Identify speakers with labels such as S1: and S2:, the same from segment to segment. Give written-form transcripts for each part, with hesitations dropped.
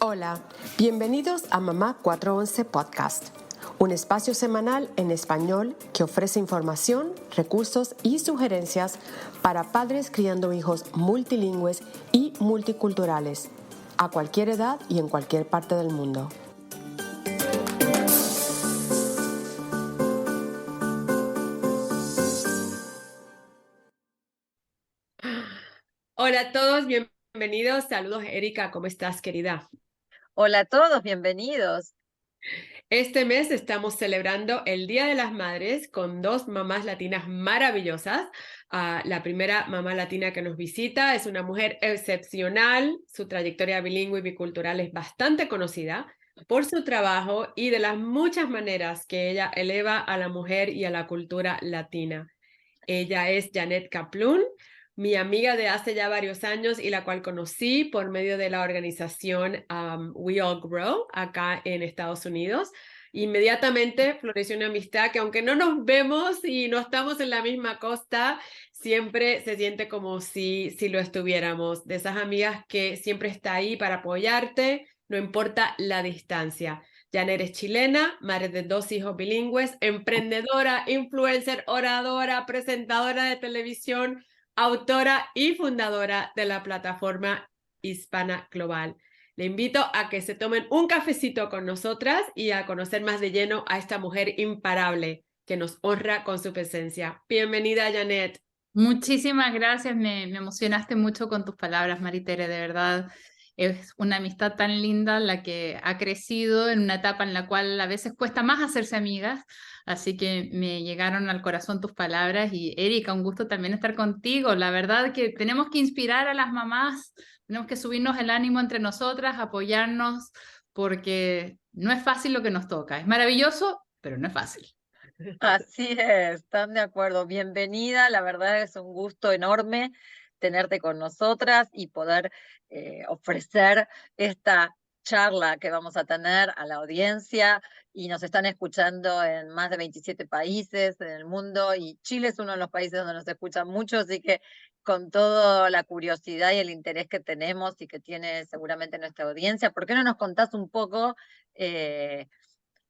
S1: Hola, bienvenidos a Mamá 411 Podcast, un espacio semanal en español que ofrece información, recursos y sugerencias para padres criando hijos multilingües y multiculturales, a cualquier edad y en cualquier parte del mundo. Hola a todos, bienvenidos. Saludos, Erika. ¿Cómo estás, querida?
S2: Hola a todos, bienvenidos.
S1: Este mes estamos celebrando el Día de las Madres con dos mamás latinas maravillosas. La primera mamá latina que nos visita es una mujer excepcional. Su trayectoria bilingüe y bicultural es bastante conocida por su trabajo y de las muchas maneras que ella eleva a la mujer y a la cultura latina. Ella es Janet Kaplun, mi amiga de hace ya varios años y la cual conocí por medio de la organización We All Grow acá en Estados Unidos. Inmediatamente floreció una amistad que, aunque no nos vemos y no estamos en la misma costa, siempre se siente como si lo estuviéramos. De esas amigas que siempre está ahí para apoyarte, no importa la distancia. Janet es chilena, madre de dos hijos bilingües, emprendedora, influencer, oradora, presentadora de televisión, autora y fundadora de la plataforma Hispana Global. Le invito a que se tomen un cafecito con nosotras y a conocer más de lleno a esta mujer imparable que nos honra con su presencia. Bienvenida, Janet.
S3: Muchísimas gracias, me emocionaste mucho con tus palabras, Maritere, de verdad. Es una amistad tan linda la que ha crecido en una etapa en la cual a veces cuesta más hacerse amigas, así que me llegaron al corazón tus palabras y Erika, un gusto también estar contigo. La verdad que tenemos que inspirar a las mamás, tenemos que subirnos el ánimo entre nosotras, apoyarnos, porque no es fácil lo que nos toca. Es maravilloso, pero no es fácil.
S2: Así es, están de acuerdo. Bienvenida, la verdad es un gusto enorme tenerte con nosotras y poder ofrecer esta charla que vamos a tener a la audiencia y nos están escuchando en más de 27 países en el mundo y Chile es uno de los países donde nos escuchan mucho, así que con toda la curiosidad y el interés que tenemos y que tiene seguramente nuestra audiencia, ¿por qué no nos contás un poco eh,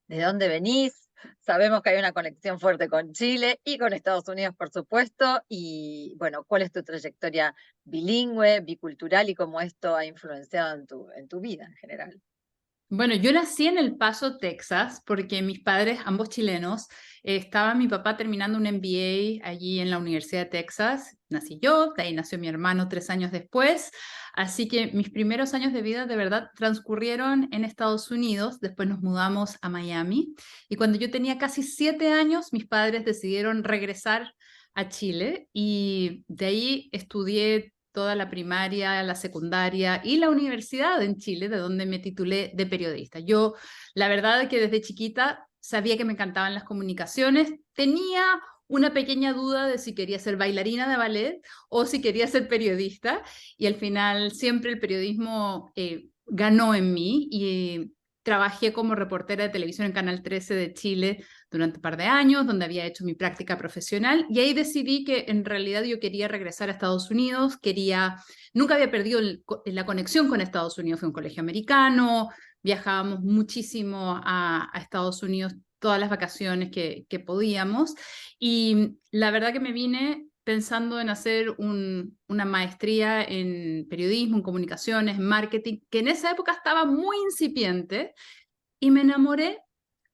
S2: de dónde venís? Sabemos que hay una conexión fuerte con Chile y con Estados Unidos, por supuesto. Y bueno, ¿cuál es tu trayectoria bilingüe, bicultural y cómo esto ha influenciado en tu vida en general?
S3: Bueno, yo nací en El Paso, Texas, porque mis padres, ambos chilenos, estaba mi papá terminando un MBA allí en la Universidad de Texas. Nací yo, de ahí nació mi hermano 3 años después. Así que mis primeros años de vida de verdad transcurrieron en Estados Unidos. Después nos mudamos a Miami. Y cuando yo tenía casi 7 años, mis padres decidieron regresar a Chile y de ahí estudié toda la primaria, la secundaria y la universidad en Chile, de donde me titulé de periodista. Yo, la verdad es que desde chiquita sabía que me encantaban las comunicaciones, tenía una pequeña duda de si quería ser bailarina de ballet o si quería ser periodista, y al final siempre el periodismo ganó en mí y trabajé como reportera de televisión en Canal 13 de Chile durante un par de años, donde había hecho mi práctica profesional, y ahí decidí que en realidad yo quería regresar a Estados Unidos, nunca había perdido la conexión con Estados Unidos, fue un colegio americano, viajábamos muchísimo a Estados Unidos todas las vacaciones que podíamos, y la verdad que me vine pensando en hacer una maestría en periodismo, en comunicaciones, en marketing, que en esa época estaba muy incipiente, y me enamoré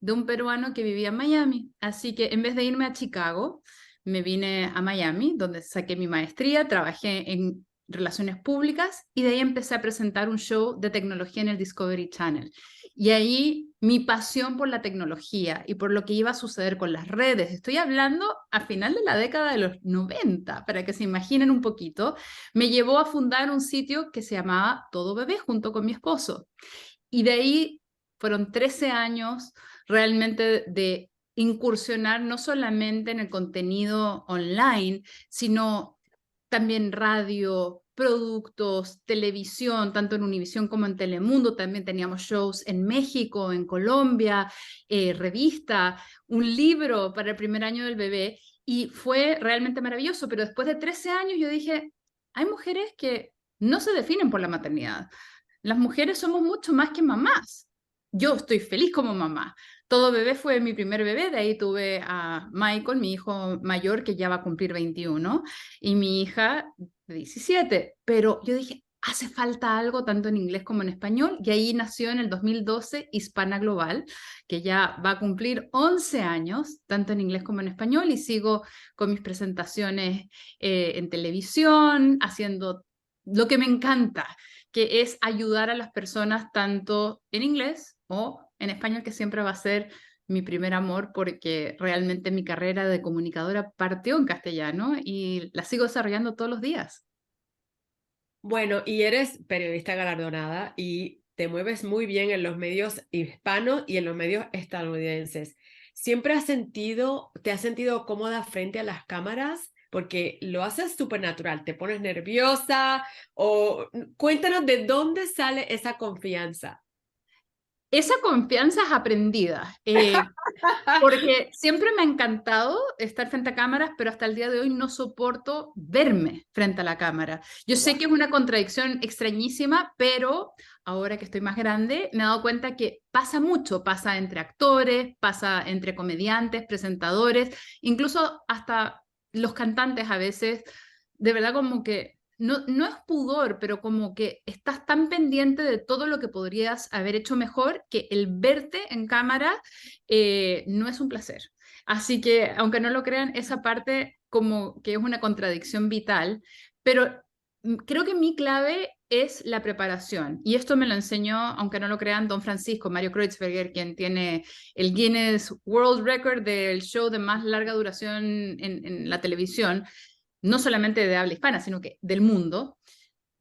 S3: de un peruano que vivía en Miami. Así que en vez de irme a Chicago, me vine a Miami, donde saqué mi maestría, trabajé en relaciones públicas y de ahí empecé a presentar un show de tecnología en el Discovery Channel. Y ahí mi pasión por la tecnología y por lo que iba a suceder con las redes, estoy hablando a final de la década de los 90, para que se imaginen un poquito, me llevó a fundar un sitio que se llamaba Todo Bebé junto con mi esposo. Y de ahí fueron 13 años realmente de incursionar no solamente en el contenido online, sino también radio, productos, televisión, tanto en Univisión como en Telemundo. También teníamos shows en México, en Colombia, revista, un libro para el primer año del bebé. Y fue realmente maravilloso. Pero después de 13 años yo dije, hay mujeres que no se definen por la maternidad. las mujeres somos mucho más que mamás. Yo estoy feliz como mamá. Todo bebé fue mi primer bebé, de ahí tuve a Michael, mi hijo mayor, que ya va a cumplir 21, y mi hija de 17. Pero yo dije, hace falta algo tanto en inglés como en español, y ahí nació en el 2012 Hispana Global, que ya va a cumplir 11 años, tanto en inglés como en español, y sigo con mis presentaciones en televisión, haciendo lo que me encanta, que es ayudar a las personas tanto en inglés o en español, que siempre va a ser mi primer amor, porque realmente mi carrera de comunicadora partió en castellano y la sigo desarrollando todos los días.
S1: Bueno, y eres periodista galardonada y te mueves muy bien en los medios hispanos y en los medios estadounidenses. ¿Siempre te has sentido cómoda frente a las cámaras? Porque lo haces súper natural, te pones nerviosa o cuéntanos de dónde sale esa confianza.
S3: Esa confianza es aprendida, porque siempre me ha encantado estar frente a cámaras, pero hasta el día de hoy no soporto verme frente a la cámara. Yo sé que es una contradicción extrañísima, pero ahora que estoy más grande me he dado cuenta que pasa mucho, pasa entre actores, pasa entre comediantes, presentadores, incluso hasta los cantantes a veces, de verdad como que no es pudor, pero como que estás tan pendiente de todo lo que podrías haber hecho mejor, que el verte en cámara no es un placer. Así que, aunque no lo crean, esa parte como que es una contradicción vital, pero creo que mi clave es la preparación. Y esto me lo enseñó, aunque no lo crean, don Francisco, Mario Kreutzberger, quien tiene el Guinness World Record del show de más larga duración en la televisión, no solamente de habla hispana, sino que del mundo.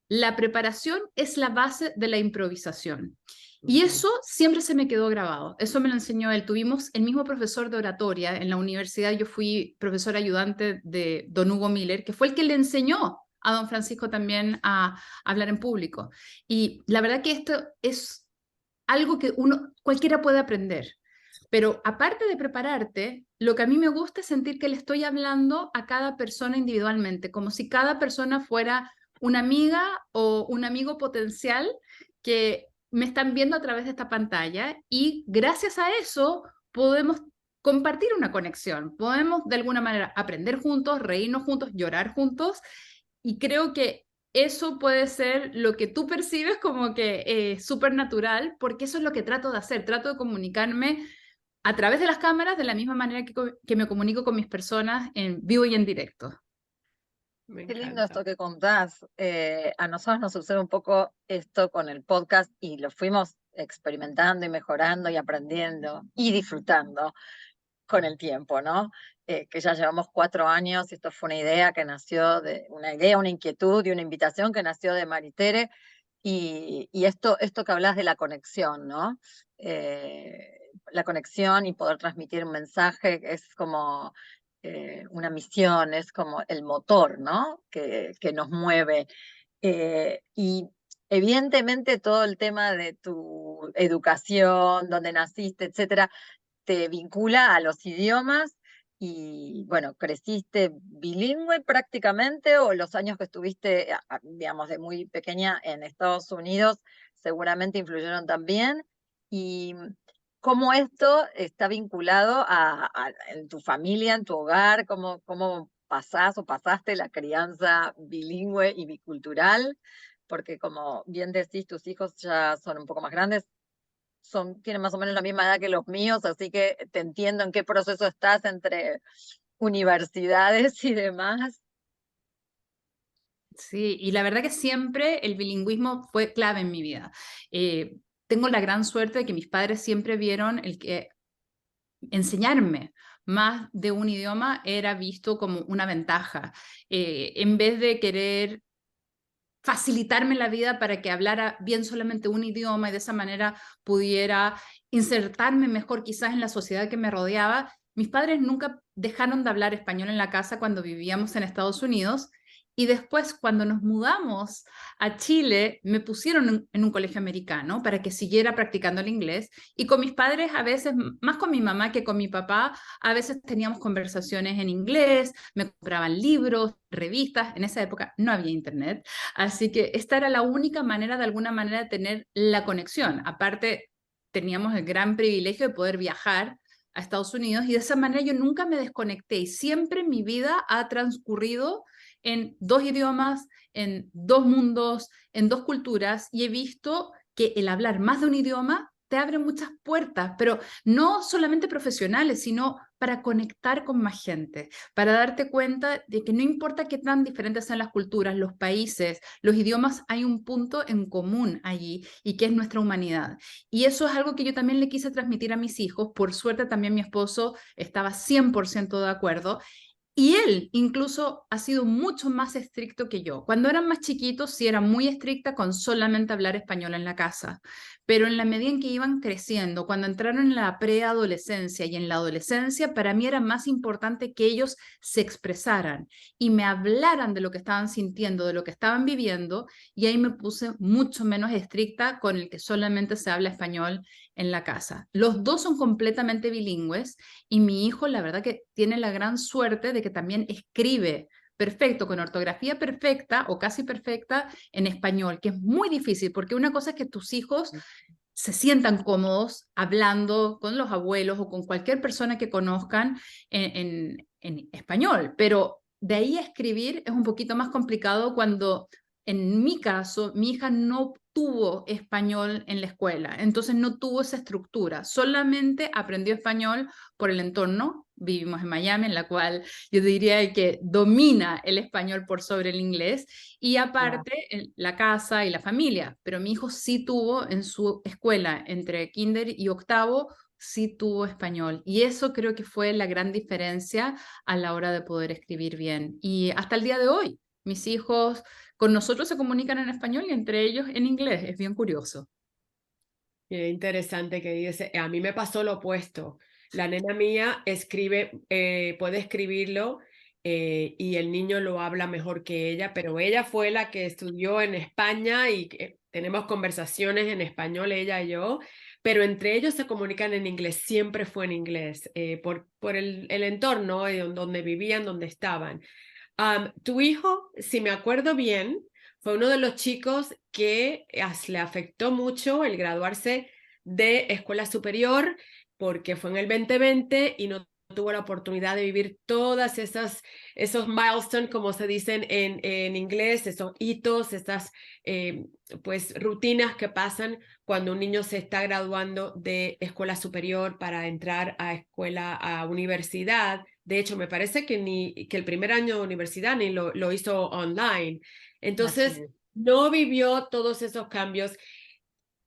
S3: La preparación es la base de la improvisación. Y eso siempre se me quedó grabado. Eso me lo enseñó él. Tuvimos el mismo profesor de oratoria en la universidad. Yo fui profesor ayudante de don Hugo Miller, que fue el que le enseñó a don Francisco también a hablar en público. Y la verdad que esto es algo que cualquiera puede aprender. Pero aparte de prepararte, lo que a mí me gusta es sentir que le estoy hablando a cada persona individualmente, como si cada persona fuera una amiga o un amigo potencial que me están viendo a través de esta pantalla, y gracias a eso podemos compartir una conexión, podemos de alguna manera aprender juntos, reírnos juntos, llorar juntos, y creo que eso puede ser lo que tú percibes como que súper natural, porque eso es lo que trato de hacer, trato de comunicarme a través de las cámaras de la misma manera que me comunico con mis personas en vivo y en directo.
S1: Me
S2: Qué lindo
S1: encanta.
S2: esto que contás. A nosotros nos sucede un poco esto con el podcast y lo fuimos experimentando y mejorando y aprendiendo y disfrutando con el tiempo, ¿no? Que ya llevamos 4 años y esto fue una idea que nació de una idea, una inquietud y una invitación que nació de Maritere, y esto que hablas de la conexión, ¿no? La conexión y poder transmitir un mensaje es como una misión, es como el motor, ¿no? Que nos mueve. Y evidentemente todo el tema de tu educación, donde naciste, etcétera, te vincula a los idiomas y, bueno, ¿creciste bilingüe prácticamente o los años que estuviste, digamos, de muy pequeña en Estados Unidos seguramente influyeron también? ¿Y cómo esto está vinculado en tu familia, en tu hogar? ¿Cómo pasás o pasaste la crianza bilingüe y bicultural? Porque como bien decís, tus hijos ya son un poco más grandes, tienen más o menos la misma edad que los míos, así que te entiendo en qué proceso estás entre universidades y demás.
S3: Sí, y la verdad que siempre el bilingüismo fue clave en mi vida. Tengo la gran suerte de que mis padres siempre vieron el que enseñarme más de un idioma era visto como una ventaja. En vez de querer facilitarme la vida para que hablara bien solamente un idioma y de esa manera pudiera insertarme mejor quizás en la sociedad que me rodeaba, mis padres nunca dejaron de hablar español en la casa cuando vivíamos en Estados Unidos, Y después, cuando nos mudamos a Chile, me pusieron en un colegio americano para que siguiera practicando el inglés. Y con mis padres, a veces, más con mi mamá que con mi papá, a veces teníamos conversaciones en inglés, me compraban libros, revistas. En esa época no había internet. Así que esta era la única manera, de alguna manera, de tener la conexión. Aparte, teníamos el gran privilegio de poder viajar a Estados Unidos y de esa manera yo nunca me desconecté y siempre mi vida ha transcurrido en dos idiomas, en dos mundos, en dos culturas, y he visto que el hablar más de un idioma te abre muchas puertas, pero no solamente profesionales, sino para conectar con más gente, para darte cuenta de que no importa qué tan diferentes sean las culturas, los países, los idiomas, hay un punto en común allí y que es nuestra humanidad. Y eso es algo que yo también le quise transmitir a mis hijos. Por suerte también mi esposo estaba 100% de acuerdo. Y él incluso ha sido mucho más estricto que yo. Cuando eran más chiquitos, sí era muy estricta con solamente hablar español en la casa. Pero en la medida en que iban creciendo, cuando entraron en la preadolescencia y en la adolescencia, para mí era más importante que ellos se expresaran y me hablaran de lo que estaban sintiendo, de lo que estaban viviendo. Y ahí me puse mucho menos estricta con el que solamente se habla español en la casa. Los dos son completamente bilingües y mi hijo, la verdad que tiene la gran suerte de que también escribe perfecto, con ortografía perfecta o casi perfecta en español, que es muy difícil, porque una cosa es que tus hijos se sientan cómodos hablando con los abuelos o con cualquier persona que conozcan en español, pero de ahí a escribir es un poquito más complicado cuando, en mi caso, mi hija no tuvo español en la escuela, entonces no tuvo esa estructura, solamente aprendió español por el entorno. Vivimos en Miami, en la cual yo diría que domina el español por sobre el inglés, y aparte la casa y la familia. Pero mi hijo sí tuvo en su escuela, entre kinder y octavo, sí tuvo español. Y eso creo que fue la gran diferencia a la hora de poder escribir bien. Y hasta el día de hoy, mis hijos con nosotros se comunican en español y entre ellos en inglés. Es bien curioso.
S1: Qué interesante que dice. A mí me pasó lo opuesto. La nena mía escribe, puede escribirlo y el niño lo habla mejor que ella, pero ella fue la que estudió en España y tenemos conversaciones en español, ella y yo, pero entre ellos se comunican en inglés, siempre fue en inglés, por el entorno donde vivían, donde estaban. Tu hijo, si me acuerdo bien, fue uno de los chicos que le afectó mucho el graduarse de escuela superior porque fue en el 2020 y no tuvo la oportunidad de vivir todas esos milestones, como se dicen en inglés, esos hitos, estas pues rutinas que pasan cuando un niño se está graduando de escuela superior para entrar a universidad. De hecho, me parece que el primer año de universidad ni lo hizo online. Entonces, no vivió todos esos cambios.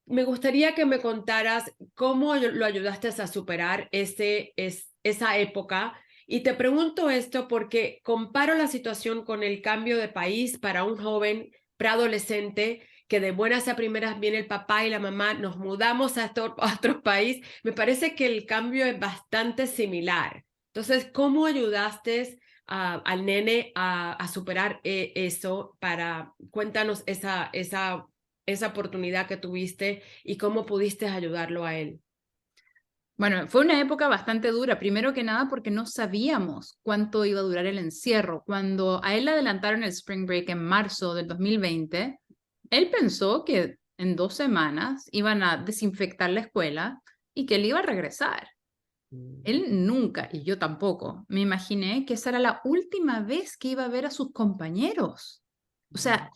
S1: Me gustaría que me contaras cómo lo ayudaste a superar esa época. Y te pregunto esto porque comparo la situación con el cambio de país para un joven preadolescente que de buenas a primeras viene el papá y la mamá, nos mudamos a otro país. Me parece que el cambio es bastante similar. Entonces, ¿cómo ayudaste al nene a superar eso? Cuéntanos esa oportunidad que tuviste y cómo pudiste ayudarlo a él.
S3: Bueno, fue una época bastante dura, primero que nada porque no sabíamos cuánto iba a durar el encierro. Cuando a él le adelantaron el Spring Break en marzo del 2020, él pensó que en 2 semanas iban a desinfectar la escuela y que él iba a regresar. Él nunca, y yo tampoco, me imaginé que esa era la última vez que iba a ver a sus compañeros. O sea,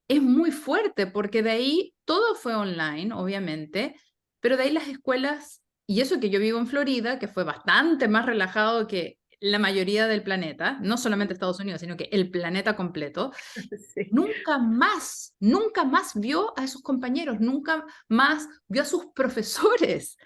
S3: es muy fuerte porque de ahí todo fue online, obviamente, pero de ahí las escuelas, y eso que yo vivo en Florida, que fue bastante más relajado que la mayoría del planeta, no solamente Estados Unidos, sino que el planeta completo,
S1: Sí.
S3: nunca más vio a sus compañeros, nunca más vio a sus profesores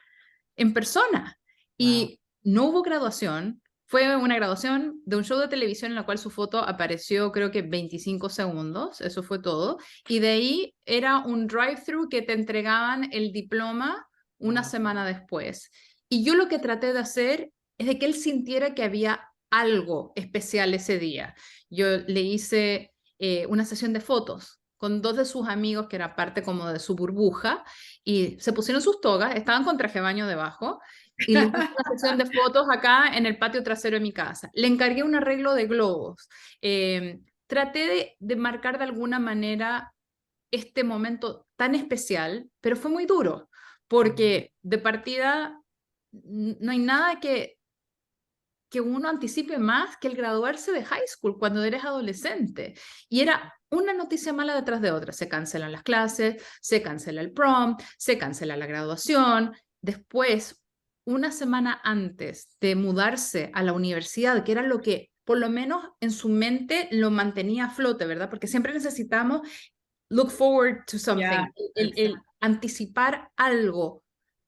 S3: en persona.
S1: Wow.
S3: Y no hubo graduación. Fue una graduación de un show de televisión en la cual su foto apareció creo que 25 segundos, eso fue todo. Y de ahí era un drive-thru que te entregaban el diploma una semana después. Y yo lo que traté de hacer es de que él sintiera que había algo especial ese día. Yo le hice una sesión de fotos con 2 de sus amigos, que era parte como de su burbuja, y se pusieron sus togas, estaban con traje de baño debajo, y le hice una sesión de fotos acá en el patio trasero de mi casa. Le encargué un arreglo de globos. Traté de marcar de alguna manera este momento tan especial, pero fue muy duro, porque de partida no hay nada que uno anticipe más que el graduarse de high school cuando eres adolescente. Y era una noticia mala detrás de otra. Se cancelan las clases, se cancela el prom, se cancela la graduación. Después, una semana antes de mudarse a la universidad, que era lo que por lo menos en su mente lo mantenía a flote, ¿verdad? Porque siempre necesitamos look forward to something, el anticipar algo.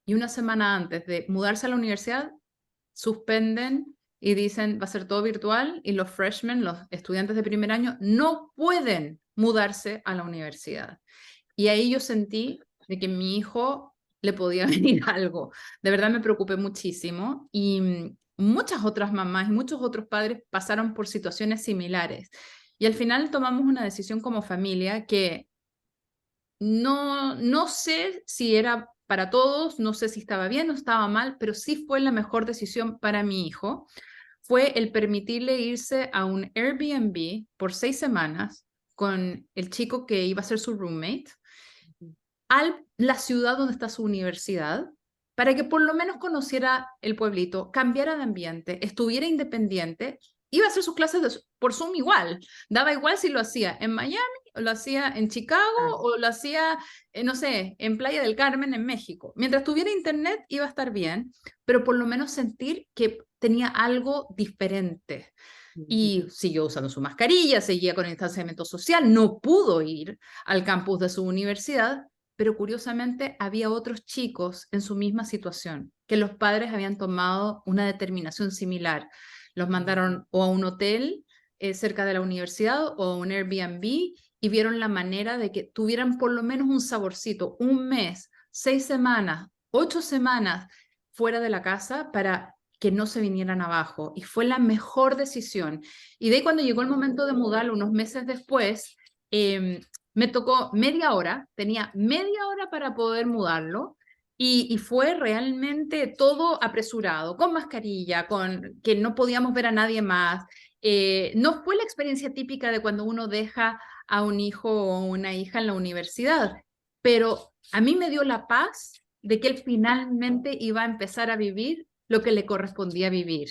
S3: Y una semana antes de mudarse a la universidad, suspenden y dicen va a ser todo virtual, y los freshmen, los estudiantes de primer año, no pueden mudarse a la universidad. Y ahí yo sentí de que mi hijo le podía venir algo. De verdad me preocupé muchísimo, y muchas otras mamás y muchos otros padres pasaron por situaciones similares. Y al final tomamos una decisión como familia que no sé si era para todos, no sé si estaba bien o estaba mal, pero sí fue la mejor decisión para mi hijo. Fue el permitirle irse a un Airbnb por 6 semanas con el chico que iba a ser su roommate a la ciudad donde está su universidad, para que por lo menos conociera el pueblito, cambiara de ambiente, estuviera independiente. Iba a hacer sus clases por Zoom igual, daba igual si lo hacía en Miami, o lo hacía en Chicago, o lo hacía, no sé, en Playa del Carmen, en México. Mientras tuviera internet iba a estar bien, pero por lo menos sentir que tenía algo diferente. Y siguió usando su mascarilla, seguía con el distanciamiento social, no pudo ir al campus de su universidad, pero curiosamente había otros chicos en su misma situación, que los padres habían tomado una determinación similar. Los mandaron o a un hotel cerca de la universidad o a un Airbnb, y vieron la manera de que tuvieran por lo menos un saborcito, un mes, 6 semanas, 8 semanas fuera de la casa para que no se vinieran abajo. Y fue la mejor decisión. Y de ahí, cuando llegó el momento de mudarlo, unos meses después, me tocó media hora, tenía media hora para poder mudarlo, y fue realmente todo apresurado, con mascarilla, con que no podíamos ver a nadie más. No fue la experiencia típica de cuando uno deja a un hijo o una hija en la universidad, pero a mí me dio la paz de que él finalmente iba a empezar a vivir lo que le correspondía vivir.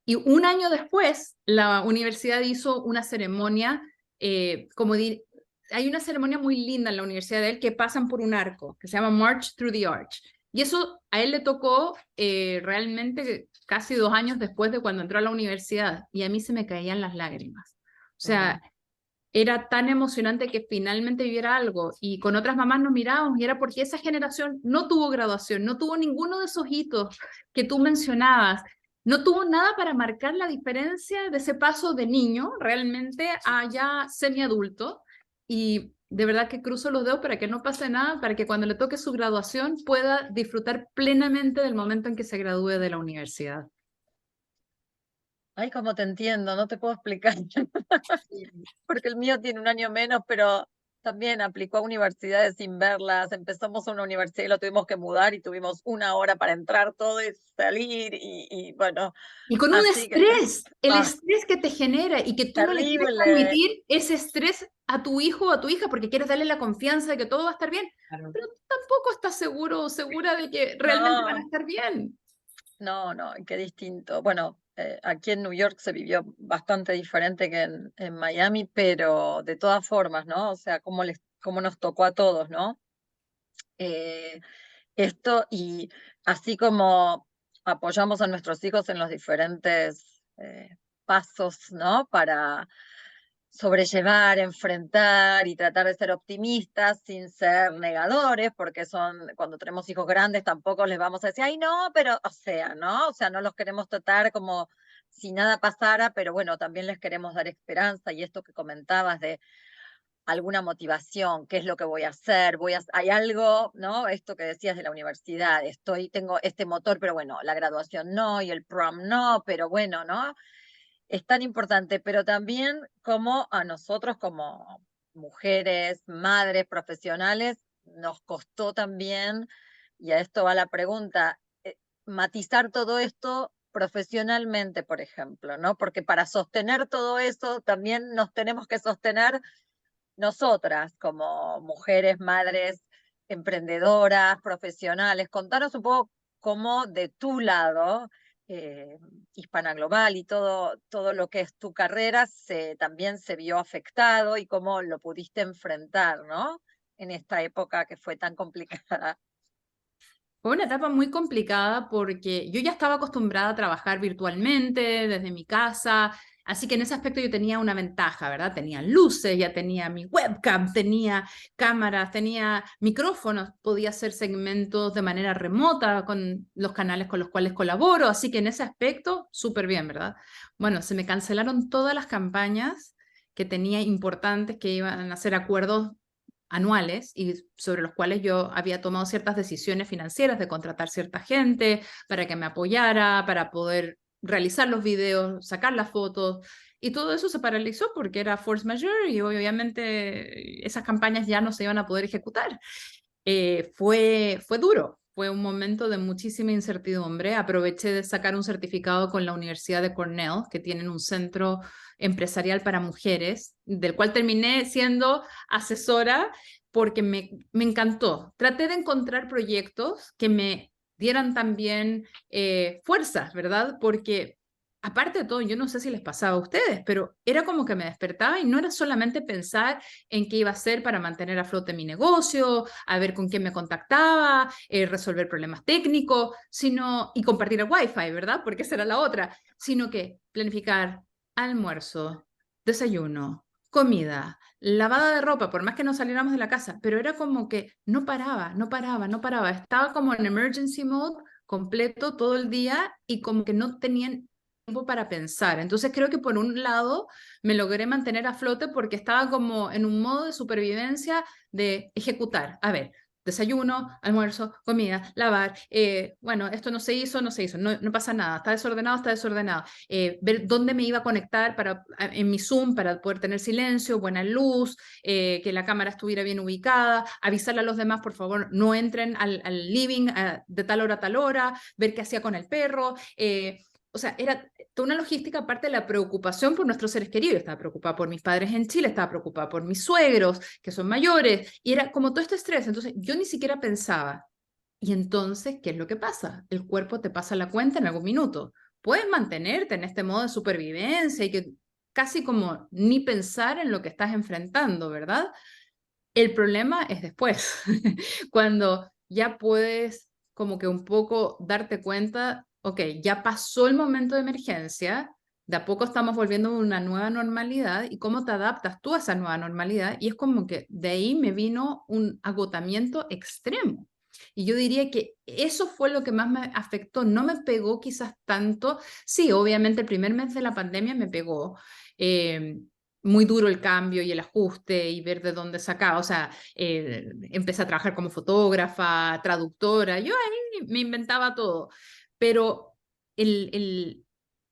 S3: Y un año después, la universidad hizo una ceremonia, hay una ceremonia muy linda en la universidad de él, que pasan por un arco, que se llama March Through the Arch. Y eso a él le tocó realmente casi 2 años después de cuando entró a la universidad, y a mí se me caían las lágrimas. O sea, era tan emocionante que finalmente viviera algo, y con otras mamás nos mirábamos, y era porque esa generación no tuvo graduación, no tuvo ninguno de esos hitos que tú mencionabas, no tuvo nada para marcar la diferencia de ese paso de niño realmente a ya semiadulto. Y de verdad que cruzo los dedos para que no pase nada, para que cuando le toque su graduación pueda disfrutar plenamente del momento en que se gradúe de la universidad.
S2: Ay, cómo te entiendo, no te puedo explicar. Porque el mío tiene un año menos, pero también aplicó a universidades sin verlas. Empezamos a una universidad y lo tuvimos que mudar, y tuvimos 1 hora para entrar todo y salir, y bueno,
S3: Y con un
S2: así que
S3: estrés, el estrés que te genera, y que tú no le quieres
S2: terrible.
S3: transmitir ese estrés a tu hijo o a tu hija porque quieres darle la confianza de que todo va a estar bien, pero tú tampoco estás seguro o segura de que realmente van a estar bien.
S2: No, qué distinto. Bueno, aquí en New York se vivió bastante diferente que en Miami, pero de todas formas, ¿no? O sea, cómo nos tocó a todos, ¿no? Eh, Esto, y así como apoyamos a nuestros hijos en los diferentes pasos, ¿no? Para sobrellevar, enfrentar y tratar de ser optimistas sin ser negadores, porque cuando tenemos hijos grandes tampoco les vamos a decir, ay, no, pero, o sea, ¿no? O sea, no los queremos tratar como si nada pasara, pero bueno, también les queremos dar esperanza, y esto que comentabas de alguna motivación, qué es lo que voy a hacer, hay algo, ¿no? Esto que decías de la universidad, tengo este motor, pero bueno, la graduación no, y el prom no, pero bueno, ¿no? es tan importante, pero también como a nosotros como mujeres, madres, profesionales, nos costó también, y a esto va la pregunta, matizar todo esto profesionalmente, por ejemplo, ¿no? Porque para sostener todo eso también nos tenemos que sostener nosotras como mujeres, madres, emprendedoras, profesionales. Contanos un poco cómo de tu lado, eh, Hispana Global y todo lo que es tu carrera también se vio afectado y cómo lo pudiste enfrentar, ¿no? En esta época que fue tan complicada.
S3: Fue una etapa muy complicada porque yo ya estaba acostumbrada a trabajar virtualmente desde mi casa, así que en ese aspecto yo tenía una ventaja, ¿verdad? Tenía luces, ya tenía mi webcam, tenía cámaras, tenía micrófonos, podía hacer segmentos de manera remota con los canales con los cuales colaboro, así que en ese aspecto súper bien, ¿verdad? Bueno, se me cancelaron todas las campañas que tenía importantes que iban a hacer acuerdos anuales y sobre los cuales yo había tomado ciertas decisiones financieras de contratar cierta gente para que me apoyara, para poder realizar los videos, sacar las fotos, y todo eso se paralizó porque era force majeure y obviamente esas campañas ya no se iban a poder ejecutar. Fue duro, fue un momento de muchísima incertidumbre. Aproveché de sacar un certificado con la Universidad de Cornell, que tienen un centro empresarial para mujeres, del cual terminé siendo asesora porque me encantó. Traté de encontrar proyectos que me dieran también fuerzas, ¿verdad? Porque aparte de todo, yo no sé si les pasaba a ustedes, pero era como que me despertaba y no era solamente pensar en qué iba a hacer para mantener a flote mi negocio, a ver con quién me contactaba, resolver problemas técnicos, sino, y compartir el Wi-Fi, ¿verdad? Porque esa era la otra, sino que planificar almuerzo, desayuno, comida, lavada de ropa, por más que no saliéramos de la casa, pero era como que no paraba, no paraba, no paraba. Estaba como en emergency mode completo todo el día y como que no tenían tiempo para pensar. Entonces creo que por un lado me logré mantener a flote porque estaba como en un modo de supervivencia de ejecutar. A ver, desayuno, almuerzo, comida, lavar, bueno, esto no se hizo, no se hizo, no, no pasa nada, está desordenado. Ver dónde me iba a conectar en mi Zoom para poder tener silencio, buena luz, que la cámara estuviera bien ubicada, avisarle a los demás, por favor, no entren al living de tal hora a tal hora, ver qué hacía con el perro. O sea, era toda una logística aparte de la preocupación por nuestros seres queridos. Estaba preocupada por mis padres en Chile, estaba preocupada por mis suegros, que son mayores, y era como todo este estrés. Entonces, yo ni siquiera pensaba. Y entonces, ¿qué es lo que pasa? El cuerpo te pasa la cuenta en algún minuto. Puedes mantenerte en este modo de supervivencia y que casi como ni pensar en lo que estás enfrentando, ¿verdad? El problema es después, cuando ya puedes como que un poco darte cuenta, ok, ya pasó el momento de emergencia, de a poco estamos volviendo a una nueva normalidad y cómo te adaptas tú a esa nueva normalidad. Y es como que de ahí me vino un agotamiento extremo. Y yo diría que eso fue lo que más me afectó. No me pegó quizás tanto. Sí, obviamente el primer mes de la pandemia me pegó. Eh, Muy duro el cambio y el ajuste y ver de dónde sacaba. O sea, empecé a trabajar como fotógrafa, traductora. Yo ahí me inventaba todo. Pero el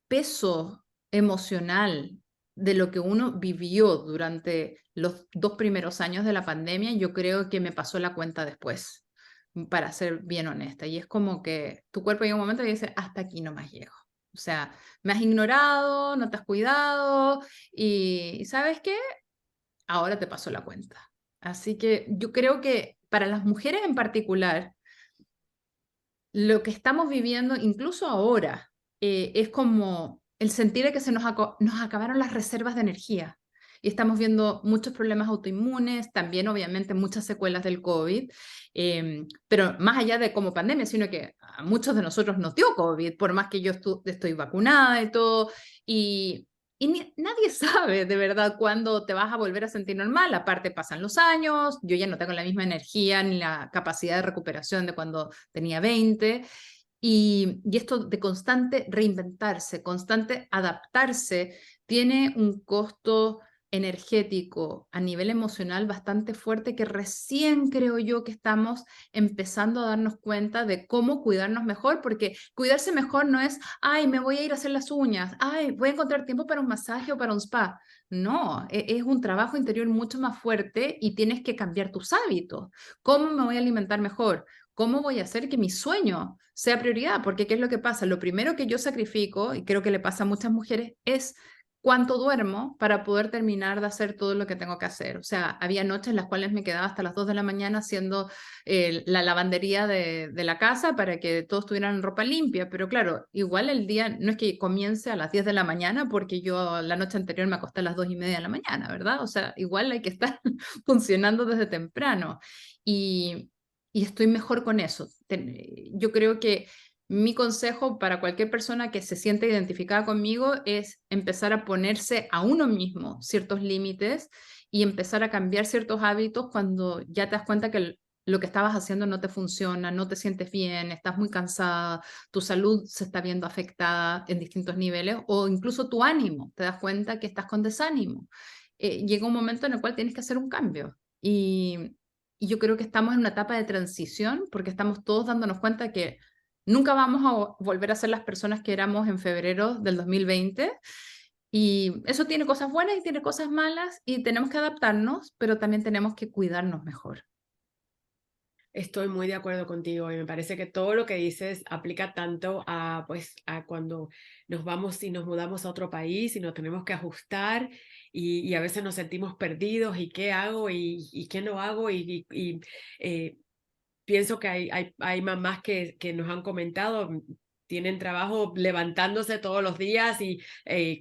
S3: peso emocional de lo que uno vivió durante los 2 primeros años de la pandemia, yo creo que me pasó la cuenta después, para ser bien honesta. Y es como que tu cuerpo llega un momento y dice, hasta aquí no más llego. O sea, me has ignorado, no te has cuidado y ¿sabes qué? Ahora te pasó la cuenta. Así que yo creo que para las mujeres en particular, lo que estamos viviendo, incluso ahora, es como el sentir de que nos acabaron las reservas de energía. Y estamos viendo muchos problemas autoinmunes, también obviamente muchas secuelas del COVID, pero más allá de como pandemia, sino que a muchos de nosotros nos dio COVID, por más que yo estoy vacunada y todo, y nadie sabe de verdad cuándo te vas a volver a sentir normal. Aparte pasan los años, yo ya no tengo la misma energía ni la capacidad de recuperación de cuando tenía 20. Y esto de constante reinventarse, constante adaptarse, tiene un costo energético, a nivel emocional bastante fuerte, que recién creo yo que estamos empezando a darnos cuenta de cómo cuidarnos mejor, porque cuidarse mejor no es, ay, me voy a ir a hacer las uñas, ay, voy a encontrar tiempo para un masaje o para un spa. No, es un trabajo interior mucho más fuerte y tienes que cambiar tus hábitos. ¿Cómo me voy a alimentar mejor? ¿Cómo voy a hacer que mi sueño sea prioridad? Porque ¿qué es lo que pasa? Lo primero que yo sacrifico, y creo que le pasa a muchas mujeres, es cuánto duermo para poder terminar de hacer todo lo que tengo que hacer. O sea, había noches en las cuales me quedaba hasta las 2 de la mañana haciendo la lavandería de la casa para que todos tuvieran ropa limpia, pero claro, igual el día no es que comience a las 10 de la mañana porque yo la noche anterior me acosté a las 2:30 de la mañana, ¿verdad? O sea, igual hay que estar funcionando desde temprano y estoy mejor con eso. Yo creo que mi consejo para cualquier persona que se siente identificada conmigo es empezar a ponerse a uno mismo ciertos límites y empezar a cambiar ciertos hábitos cuando ya te das cuenta que lo que estabas haciendo no te funciona, no te sientes bien, estás muy cansada, tu salud se está viendo afectada en distintos niveles o incluso tu ánimo, te das cuenta que estás con desánimo. Llega un momento en el cual tienes que hacer un cambio y yo creo que estamos en una etapa de transición porque estamos todos dándonos cuenta que nunca vamos a volver a ser las personas que éramos en febrero del 2020 y eso tiene cosas buenas y tiene cosas malas y tenemos que adaptarnos, pero también tenemos que cuidarnos mejor.
S1: Estoy muy de acuerdo contigo y me parece que todo lo que dices aplica tanto a, pues, a cuando nos vamos y nos mudamos a otro país y nos tenemos que ajustar y a veces nos sentimos perdidos y qué hago y qué no hago pienso que hay mamás que nos han comentado, tienen trabajo levantándose todos los días y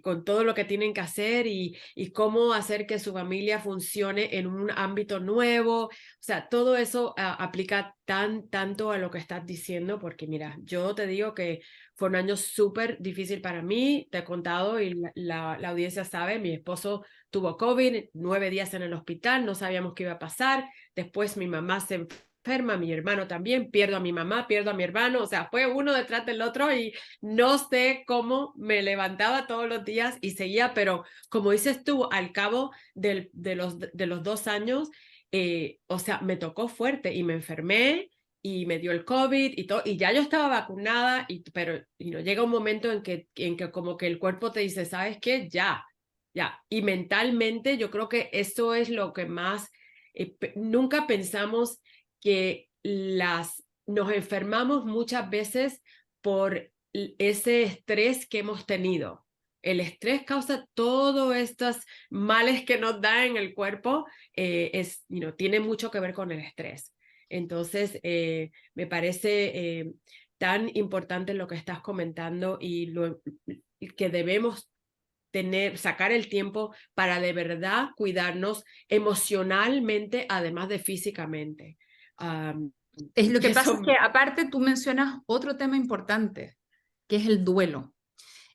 S1: con todo lo que tienen que hacer y cómo hacer que su familia funcione en un ámbito nuevo. O sea, todo eso aplica tanto a lo que estás diciendo, porque mira, yo te digo que fue un año súper difícil para mí, te he contado y la audiencia sabe, mi esposo tuvo COVID, 9 días en el hospital, no sabíamos qué iba a pasar, después mi mamá se enferma, mi hermano también, pierdo a mi mamá, pierdo a mi hermano, o sea, fue uno detrás del otro y no sé cómo me levantaba todos los días y seguía, pero como dices tú, al cabo de los 2 años, o sea, me tocó fuerte y me enfermé y me dio el COVID y todo, y ya yo estaba vacunada, pero llega un momento en que como que el cuerpo te dice, ¿sabes qué? Ya, y mentalmente yo creo que eso es lo que más, nunca pensamos que nos enfermamos muchas veces por ese estrés que hemos tenido. El estrés causa todos estos males que nos da en el cuerpo, tiene mucho que ver con el estrés. Entonces, me parece tan importante lo que estás comentando y que debemos sacar el tiempo para de verdad cuidarnos emocionalmente, además de físicamente.
S3: Es lo que pasa es
S1: Eso
S3: que aparte tú mencionas otro tema importante, que es el duelo.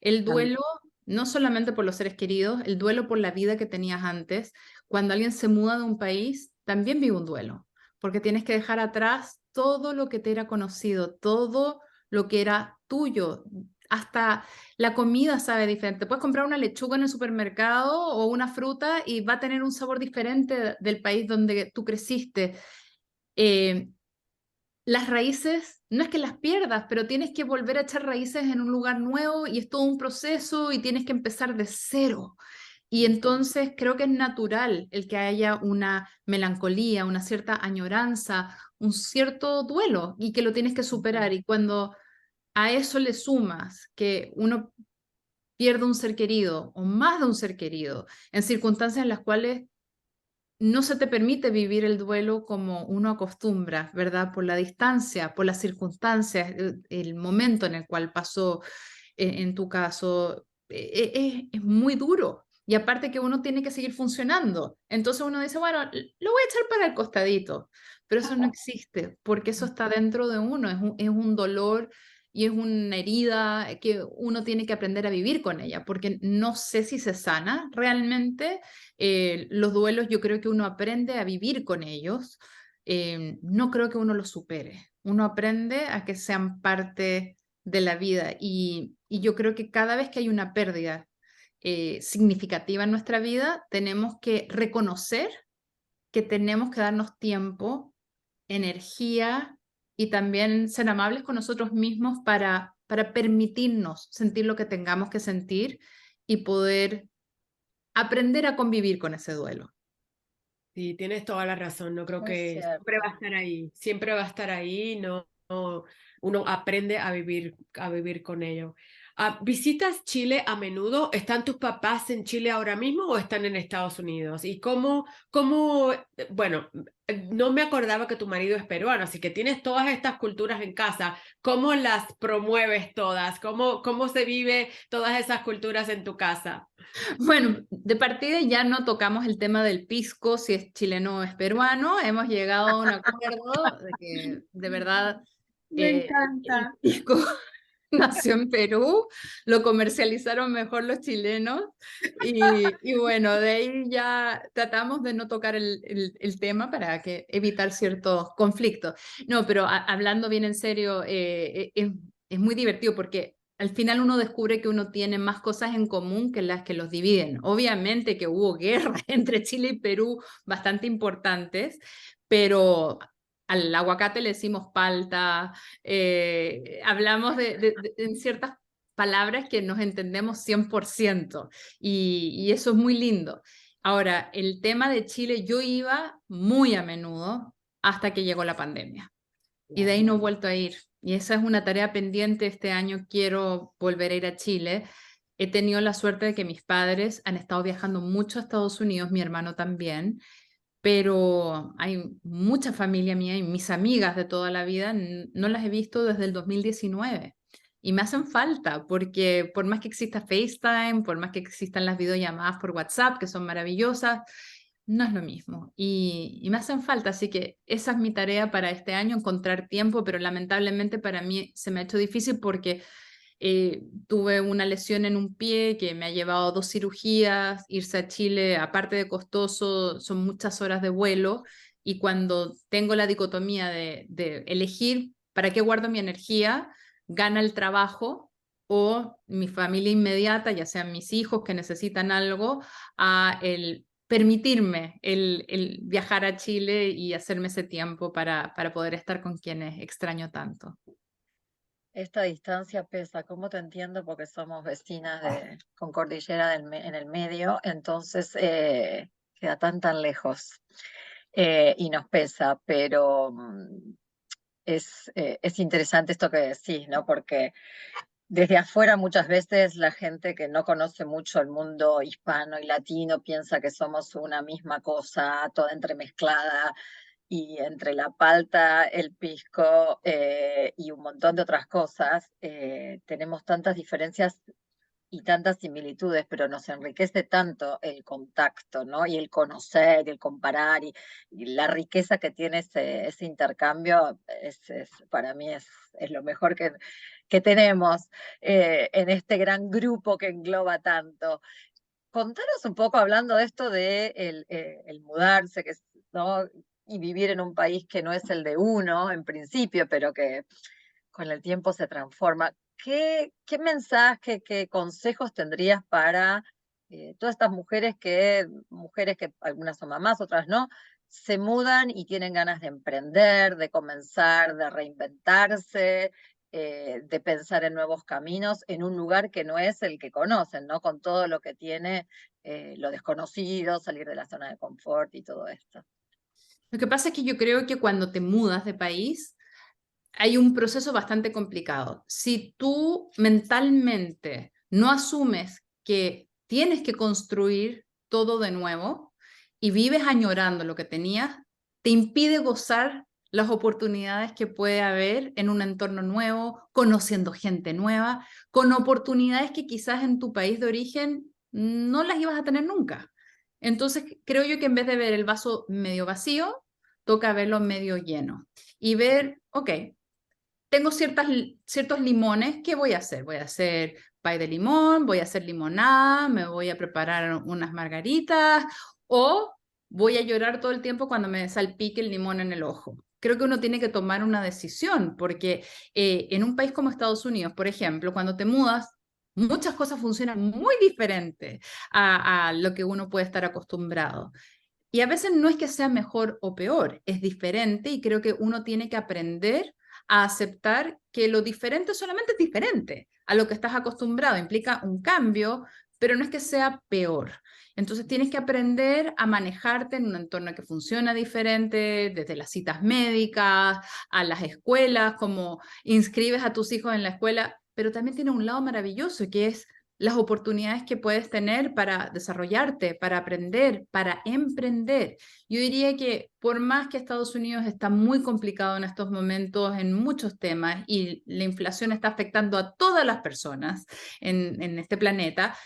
S3: El duelo no solamente por los seres queridos, el duelo por la vida que tenías antes. Cuando alguien se muda de un país, también vive un duelo, porque tienes que dejar atrás todo lo que te era conocido, todo lo que era tuyo. Hasta la comida sabe diferente. Puedes comprar una lechuga en el supermercado o una fruta y va a tener un sabor diferente del país donde tú creciste. Eh, las raíces, no es que las pierdas, pero tienes que volver a echar raíces en un lugar nuevo y es todo un proceso y tienes que empezar de cero. Y entonces creo que es natural el que haya una melancolía, una cierta añoranza, un cierto duelo y que lo tienes que superar. Y cuando a eso le sumas que uno pierde un ser querido o más de un ser querido en circunstancias en las cuales no se te permite vivir el duelo como uno acostumbra, ¿verdad? Por la distancia, por las circunstancias, el momento en el cual pasó, en tu caso, es muy duro. Y aparte que uno tiene que seguir funcionando. Entonces uno dice, bueno, lo voy a echar para el costadito, pero eso no existe, porque eso está dentro de uno, es un dolor y es una herida que uno tiene que aprender a vivir con ella, porque no sé si se sana realmente. Los duelos yo creo que uno aprende a vivir con ellos, no creo que uno los supere, uno aprende a que sean parte de la vida y yo creo que cada vez que hay una pérdida significativa en nuestra vida, tenemos que reconocer que tenemos que darnos tiempo, energía y también ser amables con nosotros mismos para permitirnos sentir lo que tengamos que sentir y poder aprender a convivir con ese duelo.
S1: Sí, tienes toda la razón. No creo
S2: Muy
S1: que siempre va a
S2: cierto.
S1: estar ahí. Siempre va a estar ahí. Uno aprende a vivir con ello. ¿Visitas Chile a menudo? ¿Están tus papás en Chile ahora mismo o están en Estados Unidos? Y bueno, no me acordaba que tu marido es peruano, así que tienes todas estas culturas en casa. ¿Cómo las promueves todas? ¿Cómo se vive todas esas culturas en tu casa?
S3: Bueno, de partida ya no tocamos el tema del pisco, si es chileno o es peruano. Hemos llegado a un acuerdo de que de verdad
S1: Me
S3: el
S1: encanta.
S3: pisco nació en Perú, lo comercializaron mejor los chilenos y bueno, de ahí ya tratamos de no tocar el tema para evitar ciertos conflictos. No, pero hablando bien en serio, es muy divertido porque al final uno descubre que uno tiene más cosas en común que las que los dividen. Obviamente que hubo guerras entre Chile y Perú bastante importantes, pero al aguacate le decimos palta, hablamos en ciertas palabras que nos entendemos 100% y eso es muy lindo. Ahora, el tema de Chile, yo iba muy a menudo hasta que llegó la pandemia y de ahí no he vuelto a ir. Y esa es una tarea pendiente. Este año quiero volver a ir a Chile. He tenido la suerte de que mis padres han estado viajando mucho a Estados Unidos, mi hermano también, pero hay mucha familia mía y mis amigas de toda la vida no las he visto desde el 2019 y me hacen falta porque por más que exista FaceTime, por más que existan las videollamadas por WhatsApp, que son maravillosas, no es lo mismo y me hacen falta, así que esa es mi tarea para este año, encontrar tiempo, pero lamentablemente para mí se me ha hecho difícil porque tuve una lesión en un pie que me ha llevado a 2 cirugías, irse a Chile, aparte de costoso, son muchas horas de vuelo y cuando tengo la dicotomía de elegir para qué guardo mi energía, gana el trabajo o mi familia inmediata, ya sean mis hijos que necesitan algo, a el permitirme el viajar a Chile y hacerme ese tiempo para poder estar con quienes extraño tanto.
S2: Esta distancia pesa, ¿cómo te entiendo? Porque somos vecinas con cordillera en el medio, entonces queda tan lejos y nos pesa, pero es interesante esto que decís, ¿no? Porque desde afuera muchas veces la gente que no conoce mucho el mundo hispano y latino piensa que somos una misma cosa, toda entremezclada, y entre la palta, el pisco y un montón de otras cosas, tenemos tantas diferencias y tantas similitudes, pero nos enriquece tanto el contacto, ¿no? Y el conocer, el comparar, y la riqueza que tiene ese intercambio, para mí es lo mejor que tenemos en este gran grupo que engloba tanto. Contanos un poco, hablando de esto de el mudarse, ¿no? Y vivir en un país que no es el de uno en principio, pero que con el tiempo se transforma. ¿Qué mensaje, qué consejos tendrías para todas estas mujeres que algunas son mamás, otras no, se mudan y tienen ganas de emprender, de comenzar, de reinventarse, de pensar en nuevos caminos en un lugar que no es el que conocen, ¿no? Con todo lo que tiene lo desconocido, salir de la zona de confort y todo esto.
S3: Lo que pasa es que yo creo que cuando te mudas de país, hay un proceso bastante complicado. Si tú mentalmente no asumes que tienes que construir todo de nuevo y vives añorando lo que tenías, te impide gozar las oportunidades que puede haber en un entorno nuevo, conociendo gente nueva, con oportunidades que quizás en tu país de origen no las ibas a tener nunca. Entonces, creo yo que en vez de ver el vaso medio vacío, toca verlo medio lleno y ver, ok, tengo ciertos limones, ¿qué voy a hacer? Voy a hacer pay de limón, voy a hacer limonada, me voy a preparar unas margaritas o voy a llorar todo el tiempo cuando me salpique el limón en el ojo. Creo que uno tiene que tomar una decisión porque en un país como Estados Unidos, por ejemplo, cuando te mudas, Muchas cosas funcionan muy diferente a lo que uno puede estar acostumbrado. Y a veces no es que sea mejor o peor, es diferente y creo que uno tiene que aprender a aceptar que lo diferente solamente es diferente a lo que estás acostumbrado. Implica un cambio, pero no es que sea peor. Entonces tienes que aprender a manejarte en un entorno que funciona diferente, desde las citas médicas, a las escuelas, como inscribes a tus hijos en la escuela, pero también tiene un lado maravilloso que es las oportunidades que puedes tener para desarrollarte, para aprender, para emprender. Yo diría que por más que Estados Unidos está muy complicado en estos momentos en muchos temas y la inflación está afectando a todas las personas en este planeta,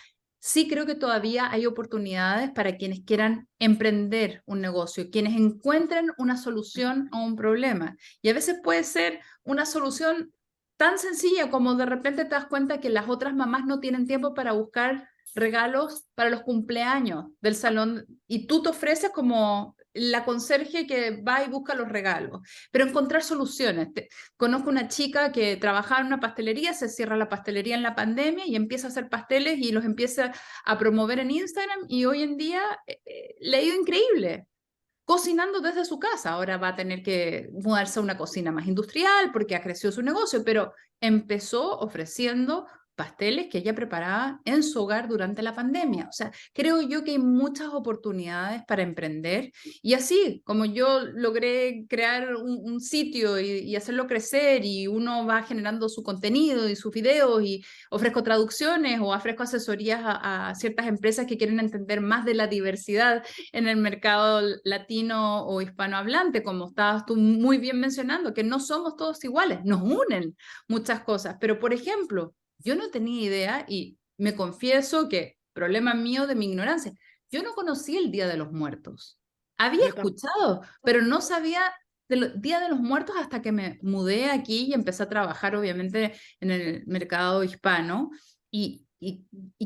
S3: sí creo que todavía hay oportunidades para quienes quieran emprender un negocio, quienes encuentren una solución a un problema. Y a veces puede ser una solución tan sencilla como de repente te das cuenta que las otras mamás no tienen tiempo para buscar regalos para los cumpleaños del salón y tú te ofreces como la conserje que va y busca los regalos, pero encontrar soluciones. Conozco una chica que trabajaba en una pastelería, se cierra la pastelería en la pandemia y empieza a hacer pasteles y los empieza a promover en Instagram y hoy en día le ha ido increíble cocinando desde su casa. Ahora va a tener que mudarse a una cocina más industrial porque ha crecido su negocio, pero empezó ofreciendo pasteles que ella preparaba en su hogar durante la pandemia. O sea, creo yo que hay muchas oportunidades para emprender y así como yo logré crear un sitio y hacerlo crecer y uno va generando su contenido y sus videos y ofrezco traducciones o ofrezco asesorías a ciertas empresas que quieren entender más de la diversidad en el mercado latino o hispanohablante, como estabas tú muy bien mencionando, que no somos todos iguales, nos unen muchas cosas. Pero, por ejemplo, yo no tenía idea y me confieso que problema mío de mi ignorancia, yo no conocía el Día de los Muertos. Había escuchado, pero no sabía del Día de los Muertos hasta que me mudé aquí y empecé a trabajar, obviamente, en el mercado hispano. Y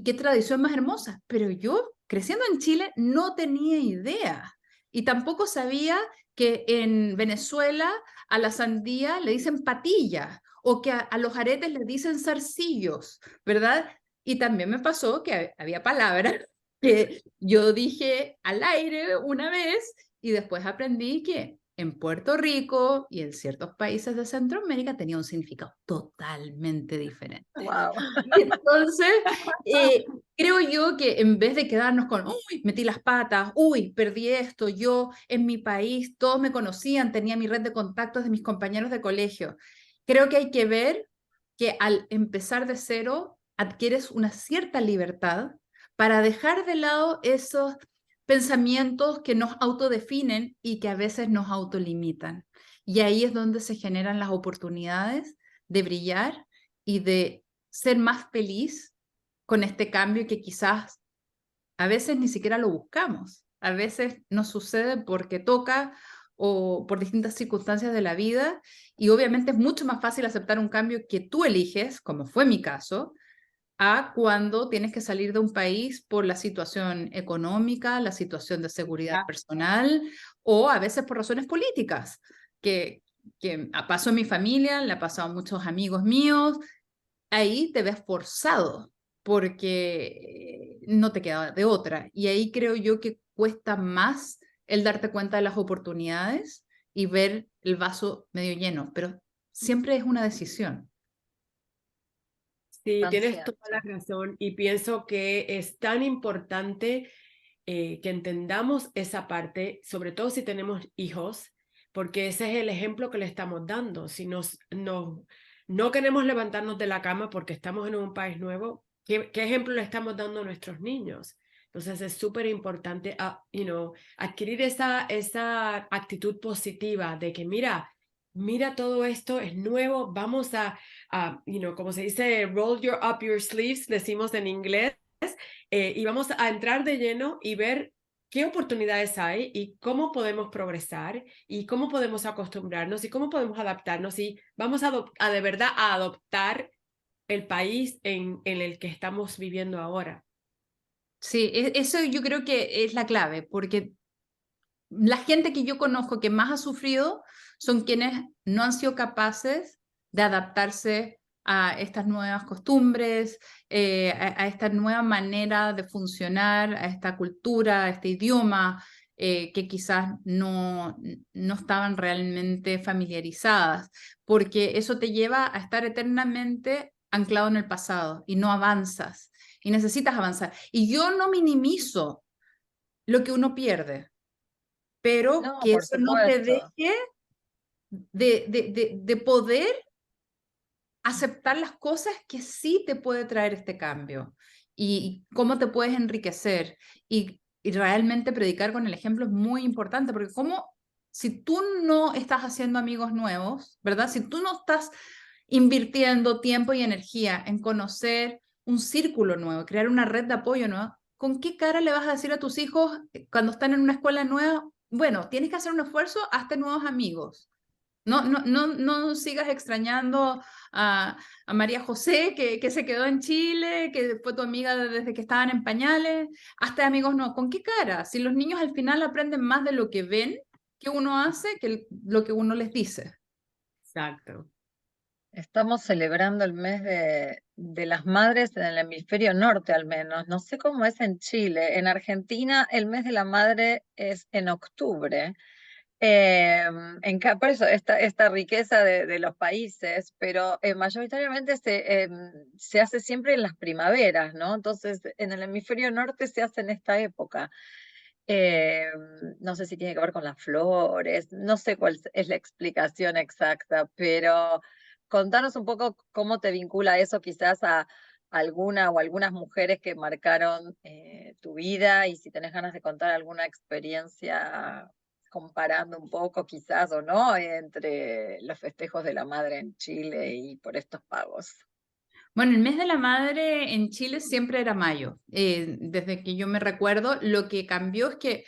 S3: qué tradición más hermosa. Pero yo, creciendo en Chile, no tenía idea. Y tampoco sabía que en Venezuela a la sandía le dicen patilla o que a los aretes le dicen zarcillos, ¿verdad? Y también me pasó que había palabras que yo dije al aire una vez y después aprendí que en Puerto Rico y en ciertos países de Centroamérica tenía un significado totalmente diferente.
S2: Wow.
S3: Entonces, creo yo que en vez de quedarnos con, uy, metí las patas, uy, perdí esto, yo en mi país, todos me conocían, tenía mi red de contactos de mis compañeros de colegio, creo que hay que ver que al empezar de cero adquieres una cierta libertad para dejar de lado esos pensamientos que nos autodefinen y que a veces nos autolimitan. Y ahí es donde se generan las oportunidades de brillar y de ser más feliz con este cambio que quizás a veces ni siquiera lo buscamos. A veces nos sucede porque toca o por distintas circunstancias de la vida y obviamente es mucho más fácil aceptar un cambio que tú eliges, como fue mi caso, a cuando tienes que salir de un país por la situación económica, la situación de seguridad personal o a veces por razones políticas, que pasó en mi familia, le ha pasado a muchos amigos míos, ahí te ves forzado porque no te queda de otra. Y ahí creo yo que cuesta más el darte cuenta de las oportunidades y ver el vaso medio lleno, pero siempre es una decisión.
S1: Sí,
S2: Tan
S1: tienes toda
S2: cierto.
S1: la razón y pienso que es tan importante que entendamos esa parte, sobre todo si tenemos hijos, porque ese es el ejemplo que le estamos dando. Si no queremos levantarnos de la cama porque estamos en un país nuevo, ¿qué ejemplo le estamos dando a nuestros niños? Entonces es súper importante adquirir esa actitud positiva de que mira todo esto, es nuevo, vamos como se dice, roll up your sleeves, decimos en inglés, y vamos a entrar de lleno y ver qué oportunidades hay y cómo podemos progresar y cómo podemos acostumbrarnos y cómo podemos adaptarnos y vamos a de verdad a adoptar el país en el que estamos viviendo ahora.
S3: Sí, eso yo creo que es la clave, porque la gente que yo conozco que más ha sufrido son quienes no han sido capaces de adaptarse a estas nuevas costumbres, a esta nueva manera de funcionar, a esta cultura, a este idioma, que quizás no estaban realmente familiarizadas, porque eso te lleva a estar eternamente anclado en el pasado y no avanzas, y necesitas avanzar. Y yo no minimizo lo que uno pierde, pero
S2: No,
S3: que
S2: por
S3: eso no te
S2: supuesto.
S3: deje de poder aceptar las cosas que sí te puede traer este cambio y cómo te puedes enriquecer y realmente predicar con el ejemplo es muy importante porque como si tú no estás haciendo amigos nuevos, ¿verdad? Si tú no estás invirtiendo tiempo y energía en conocer un círculo nuevo, crear una red de apoyo nueva, ¿con qué cara le vas a decir a tus hijos cuando están en una escuela nueva? Bueno, tienes que hacer un esfuerzo, hazte nuevos amigos. No sigas extrañando a María José, que se quedó en Chile, que fue tu amiga desde que estaban en pañales. Hasta amigos no. ¿Con qué cara? Si los niños al final aprenden más de lo que ven que uno hace que lo que uno les dice.
S1: Exacto.
S2: Estamos celebrando el mes de las madres en el hemisferio norte al menos. No sé cómo es en Chile. En Argentina el mes de la madre es en octubre. Por eso esta riqueza de los países, pero mayoritariamente se hace siempre en las primaveras, ¿no? Entonces, en el hemisferio norte se hace en esta época. Eh, no sé si tiene que ver con las flores, no sé cuál es la explicación exacta, pero contanos un poco cómo te vincula eso quizás a alguna o algunas mujeres que marcaron tu vida y si tenés ganas de contar alguna experiencia comparando un poco quizás o no entre los festejos de la madre en Chile y por estos pagos.
S3: Bueno, el mes de la madre en Chile siempre era mayo. Desde que yo me recuerdo, lo que cambió es que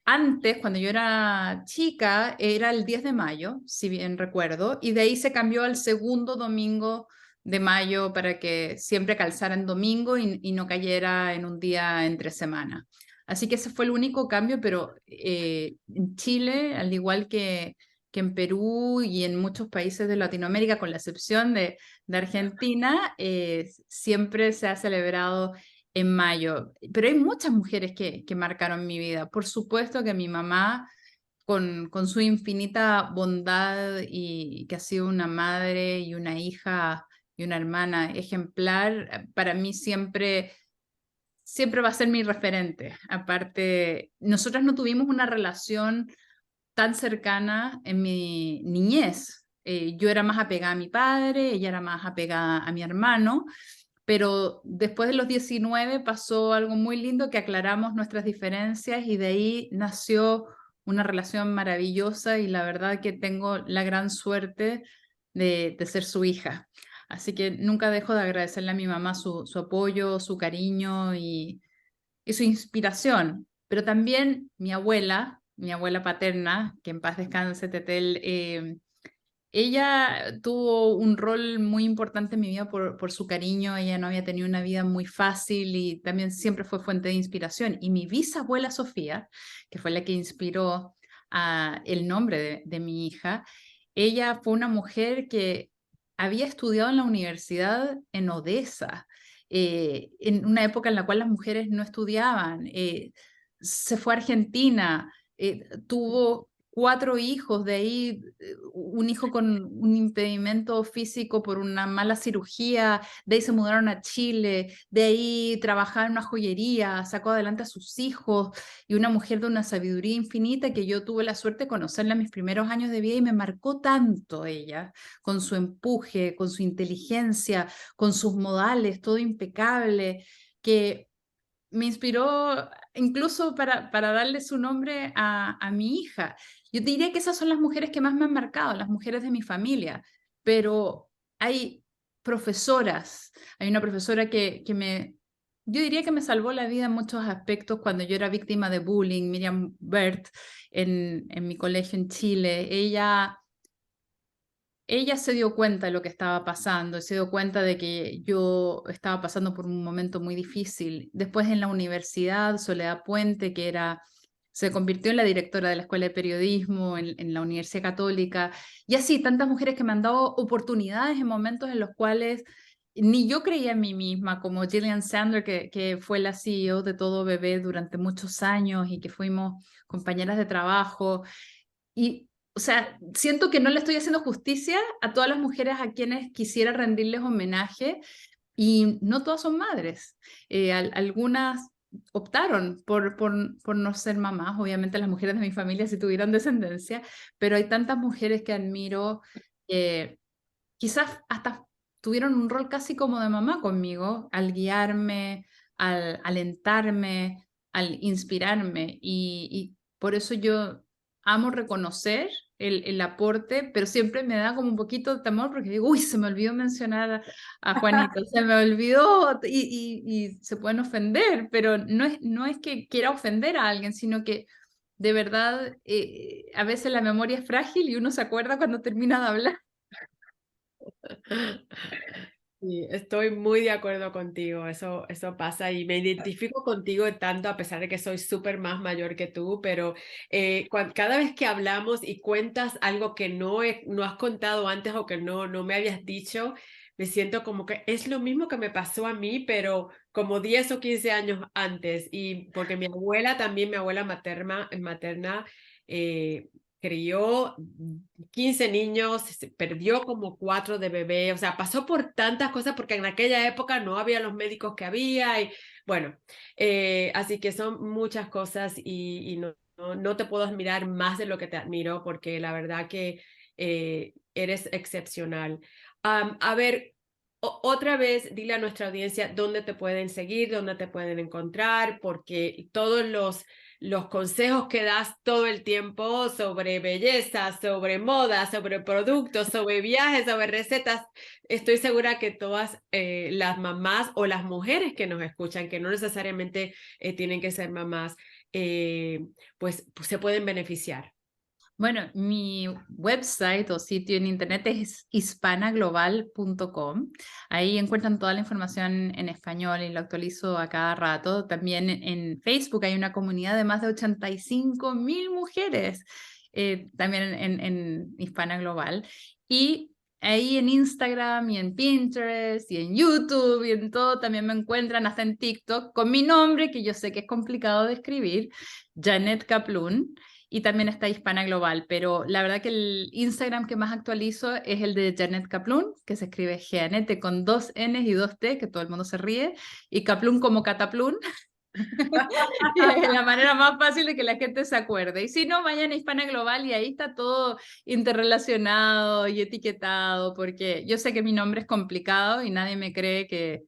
S3: antes, cuando yo era chica, era el 10 de mayo, si bien recuerdo, y de ahí se cambió al segundo domingo de mayo para que siempre calzara en domingo y no cayera en un día entre semana. Así que ese fue el único cambio, pero en Chile, al igual que en Perú y en muchos países de Latinoamérica, con la excepción de Argentina, siempre se ha celebrado en mayo. Pero hay muchas mujeres que marcaron mi vida. Por supuesto que mi mamá, con su infinita bondad y que ha sido una madre y una hija y una hermana ejemplar, para mí siempre va a ser mi referente. Aparte, nosotras no tuvimos una relación tan cercana en mi niñez. Yo era más apegada a mi padre, ella era más apegada a mi hermano, pero después de los 19 pasó algo muy lindo que aclaramos nuestras diferencias y de ahí nació una relación maravillosa y la verdad que tengo la gran suerte de ser su hija. Así que nunca dejo de agradecerle a mi mamá su apoyo, su cariño y su inspiración. Pero también mi abuela paterna, que en paz descanse, Tetel, ella tuvo un rol muy importante en mi vida por su cariño. Ella no había tenido una vida muy fácil y también siempre fue fuente de inspiración. Y mi bisabuela Sofía, que fue la que inspiró el nombre de mi hija, ella fue una mujer que había estudiado en la universidad en Odessa, en una época en la cual las mujeres no estudiaban. Se fue a Argentina, tuvo 4 hijos, de ahí un hijo con un impedimento físico por una mala cirugía, de ahí se mudaron a Chile, de ahí trabajaba en una joyería, sacó adelante a sus hijos y una mujer de una sabiduría infinita que yo tuve la suerte de conocerla en mis primeros años de vida y me marcó tanto ella, con su empuje, con su inteligencia, con sus modales, todo impecable, que me inspiró incluso para darle su nombre a mi hija. Yo te diría que esas son las mujeres que más me han marcado, las mujeres de mi familia, pero hay profesoras, hay una profesora yo diría que me salvó la vida en muchos aspectos cuando yo era víctima de bullying, Miriam Bert, en mi colegio en Chile. Ella se dio cuenta de lo que estaba pasando, se dio cuenta de que yo estaba pasando por un momento muy difícil. Después en la universidad, Soledad Puente, que era se convirtió en la directora de la Escuela de Periodismo en la Universidad Católica, y así tantas mujeres que me han dado oportunidades en momentos en los cuales ni yo creía en mí misma, como Gillian Sandler, que fue la CEO de Todo Bebé durante muchos años y que fuimos compañeras de trabajo. Y, o sea, siento que no le estoy haciendo justicia a todas las mujeres a quienes quisiera rendirles homenaje, y no todas son madres. Algunas optaron por no ser mamás, obviamente las mujeres de mi familia si tuvieran descendencia, pero hay tantas mujeres que admiro que quizás hasta tuvieron un rol casi como de mamá conmigo, al guiarme, al alentarme, al inspirarme, y por eso yo amo reconocer el aporte, pero siempre me da como un poquito de temor porque digo, uy, se me olvidó mencionar a Juanita, se me olvidó, y se pueden ofender, pero no es que quiera ofender a alguien, sino que de verdad a veces la memoria es frágil y uno se acuerda cuando termina de hablar.
S1: Sí, estoy muy de acuerdo contigo, eso pasa y me identifico contigo tanto a pesar de que soy súper más mayor que tú, pero cada vez que hablamos y cuentas algo que no has contado antes o que no me habías dicho, me siento como que es lo mismo que me pasó a mí, pero como 10 o 15 años antes, y porque mi abuela materna crió 15 niños, se perdió como 4 de bebé, o sea, pasó por tantas cosas porque en aquella época no había los médicos que había y bueno, así que son muchas cosas y no te puedo admirar más de lo que te admiro porque la verdad que eres excepcional. A ver, otra vez dile a nuestra audiencia dónde te pueden seguir, dónde te pueden encontrar, porque todos los consejos que das todo el tiempo sobre belleza, sobre moda, sobre productos, sobre viajes, sobre recetas, estoy segura que todas las mamás o las mujeres que nos escuchan, que no necesariamente tienen que ser mamás, pues se pueden beneficiar.
S3: Bueno, mi website o sitio en internet es hispanaglobal.com. Ahí encuentran toda la información en español y lo actualizo a cada rato. También en Facebook hay una comunidad de más de 85,000 mujeres, también en Hispana Global. Y ahí en Instagram y en Pinterest y en YouTube y en todo también me encuentran, hasta en TikTok, con mi nombre, que yo sé que es complicado de escribir, Janet Kaplun. Y también está Hispana Global, pero la verdad que el Instagram que más actualizo es el de Janet Kaplun, que se escribe Jeanette con 2 N's y 2 T, que todo el mundo se ríe, y Kaplun como Cataplun. Y es la manera más fácil de que la gente se acuerde. Y si no, vayan a Hispana Global y ahí está todo interrelacionado y etiquetado, porque yo sé que mi nombre es complicado y nadie me cree que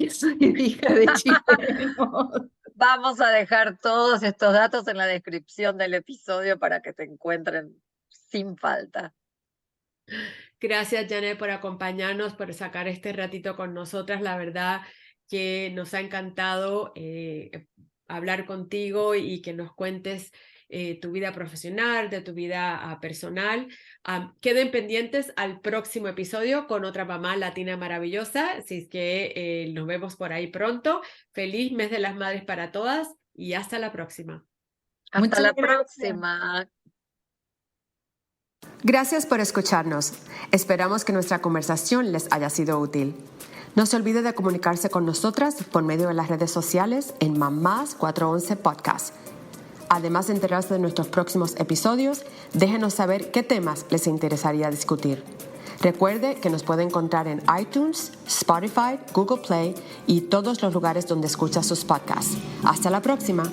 S3: soy hija de chilenos.
S2: Vamos a dejar todos estos datos en la descripción del episodio para que te encuentren sin falta.
S1: Gracias, Janet, por acompañarnos, por sacar este ratito con nosotras. La verdad que nos ha encantado hablar contigo y que nos cuentes tu vida profesional, de tu vida personal. Queden pendientes al próximo episodio con otra mamá latina maravillosa. Así es que nos vemos por ahí pronto. Feliz Mes de las Madres para todas y hasta la próxima.
S2: Hasta la próxima.
S1: Gracias por escucharnos. Esperamos que nuestra conversación les haya sido útil. No se olvide de comunicarse con nosotras por medio de las redes sociales en Mamás 411 Podcast. Además de enterarse de nuestros próximos episodios, déjenos saber qué temas les interesaría discutir. Recuerde que nos puede encontrar en iTunes, Spotify, Google Play y todos los lugares donde escucha sus podcasts. Hasta la próxima.